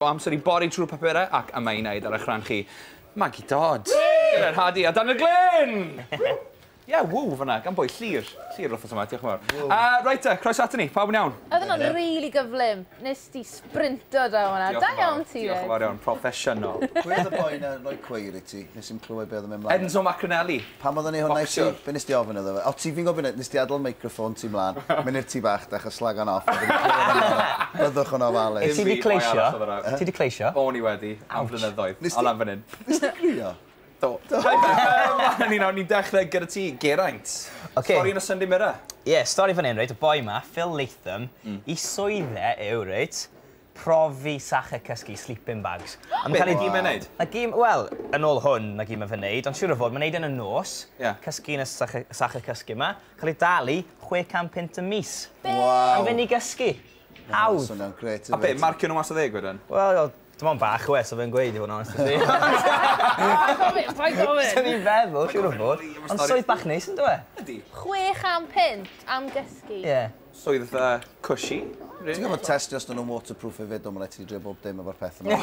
Amser i bori trwy'r papurau ac yma i wneud ar eich rhan chi. Maggie Dodd. Gyda'r Hadi a Daniel Glyn! Ie, ww fyna, gan bwy, llir. Llir wrth yma, diolch yn fawr. Reit croes ati ni, pawb yn iawn? Oedd yna'n rili gyflym. Nes di sprinto da hwnna. Da iawn ti. Diolch yn fawr iawn, proffesiynol. Pwy oedd y boi na roi cweir i ti? Nes i'n clywed beth oedd yn mynd mlaen. Enzo Macronelli. Pam oedd ni hwnna i ti? Be nes ti ofyn iddo fe? O, ti fi'n gwybod, nes ti adl microffon ti mlaen. Mynd i'r ti bach, dech a slag o'n off. Byddwch yn ofalus. Ti di cleisio? Ti di cleisio? O'n i wedi, am flynyddoedd. Ond am fan hyn. Nes ti grio? Do. Ni'n dechrau gyda ti, Geraint. Stori yn y Sunday Mirror. Ie, stori fan hyn, reit, y boi ma, Phil Latham, I swyddau yw, reit, profi sacha cysgu sleeping bags. Be, na gym yn neud? Wel, yn ôl hwn, na gym yn fy neud, ond siŵr o fod, mae'n neud yn y nos, cysgu yn y sacha cysgu yma, cael ei dalu 600 y mis. Am fynd i gysgu. Hawdd. A be, marcio nhw mas o ddeg wedyn? Wel, dim ond bach o so fe'n gweud i fod yn honest i fi. Pa'n gofyn? Sa'n ni'n feddwl, siŵr o fod. Ond swydd bach neis yn dwi? Ydy. 600 am gysgu. Ie. Swydd cushy. Ti'n gwybod testio os dyn nhw'n waterproof i fyd, ond mae'n rhaid ti drio bob dim efo'r peth yma.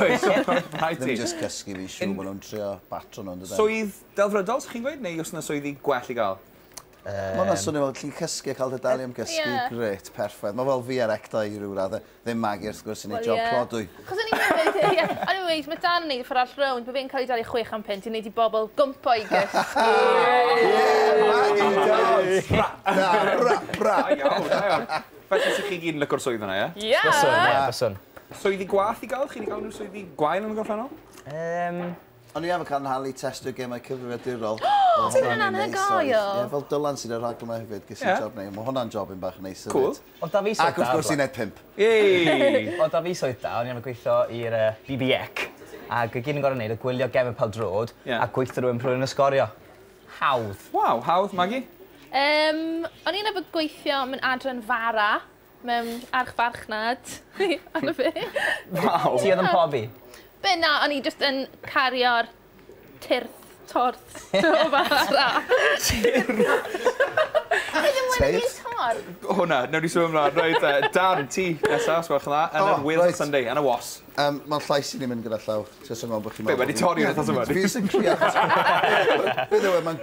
Ddim just cysgu fi siw, maen nhw'n trio batro nhw'n dydyn. Swydd delfrydol, sy'ch chi'n gweud? Neu os yna swydd i gwell i gael? Mae hwnna'n swnio fel chi'n cysgu a cael dy dalu am gysgu. Gret, perffaith. Mae fel fi ar ecta i ryw radd. Ddim Maggie wrth gwrs yn ei job clodwy. Chos o'n i'n meddwl, mae Dan yn neud ffordd all rownd, mae fe'n cael ei dalu 600 i wneud i bobl gwmpo i gysgu. Maggie Dodd! Bra! Felly sy'ch chi gyd yn lycor swydd yna, ie? Ie! Byswn. Swydd i gwaith i gael? Chi wedi gael nhw swydd i gwael yn y gorffennol? O'n i efo cael yn halu testio gemau cyfrifiadurol. Ti'n hynna'n anhygoel? Ie, fel Dylan sydd ar rhaglen yma hefyd, gys i'n job neu. Mae hwnna'n job yn bach yn neis hefyd. Oedd da fi swydd da. Ac wrth gwrs i'n neud 5. Oedd da fi swydd da, o'n i'n gweithio i'r BBEC. Ac y gyd yn gorau wneud y gwylio Gefn Peldrod a gweithio rhywun prwy'n ysgorio. Hawdd. Waw, hawdd, Maggie? O'n i'n efo gweithio mewn adran fara, mewn archfarchnad. Anna fe. Waw. Ti oedd yn pobi? Be na, o'n i just yn cario'r torth o fara. Hwna, nawr ni sôn ymlaen. Roedd Dan, ti, nesaf, sgwach yna, yn y Wales Sunday, yn y was. Mae'n llais i ni'n mynd gyda llaw. Ti'n gwybod bod chi'n meddwl... Be, wedi torri yn ythos yma? Fi sy'n crio. Be ddewe, mae'n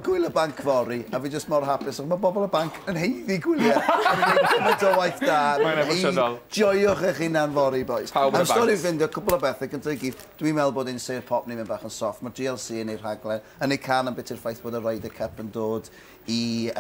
gwyl y banc fori, a fi jyst mor hapus, mae bobl y banc yn heiddi gwyliau. Yn gwneud cymaint o waith da. Mae'n emosiynol. Joiwch eich hunan fori, boys. Pawb yn y banc. Am stori ffindio, cwbl o bethau, gyntaf i gyd, dwi'n meddwl bod ein seir pop ni'n mynd bach yn soft. Mae GLC yn ei rhaglen, yn ei can am beth i'r ffaith bod y Ryder Cup yn dod i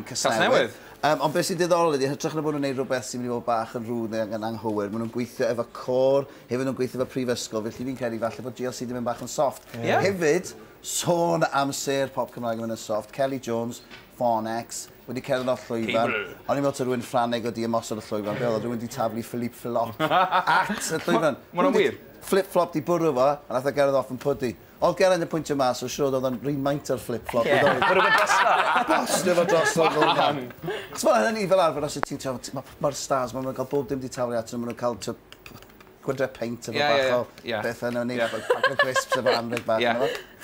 Casnewydd. Ond beth sy'n diddorol ydy, hytrach na bod nhw'n gwneud rhywbeth sy'n mynd i fod bach yn rŵd neu anghywir. Maen nhw'n gweithio efo cor, hefyd nhw'n gweithio efo prifysgol, felly fi'n credu falle bod GLC ddim yn bach yn soft. Hefyd, sôn am ser pop Cymraeg yn mynd yn soft, Kelly Jones, Phonex, wedi cerdded o'r llwyfan. O'n i'n meddwl ta rhywun Ffraneg o di ymosod y llwyfan, be oedd rhywun di taflu Philippe Philop at y llwyfan. Ma' nhw'n wir? Flip-flop di bwrw fo, a nath o gerdded off yn pwdi. Oedd Geraint yn pwyntio mas, o siwr oedd o'n remaint o'r flip-flop. Bwrw fo drosto. Bostio fo drosto fel hyn. Cos fel hynny fel arfer, os ti'n trafod, mae'r stars, maen nhw'n cael bob dim di taflu at nhw, maen nhw'n cael gwydre peint efo bach o beth yna, neu pack o crisps efo anreg bach.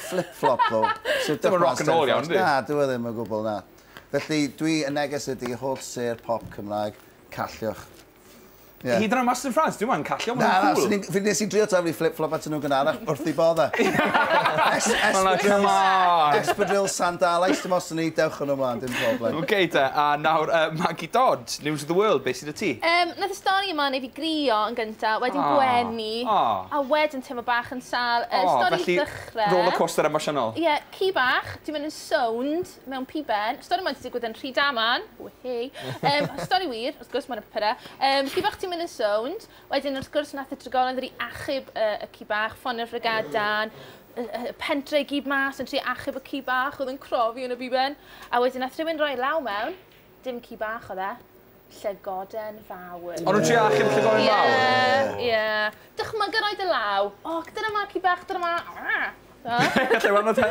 Flip-flop, ddo. Dim yn rock and roll iawn, di? Na, dwi ddim yn gwbl, na. Felly, dwi yn neges ydy holl ser pop Cymraeg, calliwch. Hyd yn oed Master in France, dwi'n ma'n callio, mae'n cool. Fi nes i drio taflu flip-flop at nhw gynharach wrth i bodda. Espadrille sandalais, dim os ni, dewch yn ymlaen, dim problem. Oce te, a nawr Maggie Dodd, News of the World, beth sydd y ti? Nath y stori yma neu fi grio yn gyntaf, wedyn gwenu, a wedyn teimlo bach yn sal. Stori ddechrau. Rollercoaster emosiynol. Ie, ci bach, ti'n mynd yn sownd mewn piben. Stori yma wedi digwydd yn Rhydaman. Stori wir, wrth gwrs mae'n y papurau. Ci bach ti'n mynd yn sownd, wedyn wrth gwrs nath y drigolyn ddod i achub y ci bach, ffonio'r frygadan, y pentre i gyd mas yn tri achub y ci bach oedd yn crofi yn y biben, a wedyn nath rhywun roi law mewn, dim ci bach oedd e, llygoden fawr. Ond nhw'n tri achub llygoden fawr? Ie. Dychmyg yn roed y law, o, dyna ma ci bach, dyna ma... Lle wan o te?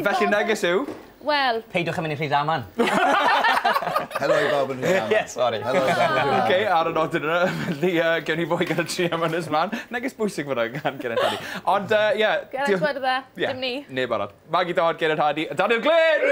Felly neges yw? Wel... Peidwch yn mynd i Rhydaman. Helo i bawb yn Rhydaman. Ie, sori. Helo i bawb yn Rhydaman. Oce, ar y nodyn yna, felly gewn ni fwy gyda tri am ynys man. Neges bwysig fyna gan Geraint Hadi. Ond, ie... Geraint Werther, dim ni. Neb arall. Maggie Dodd, Geraint Hadi, a Daniel Glyn!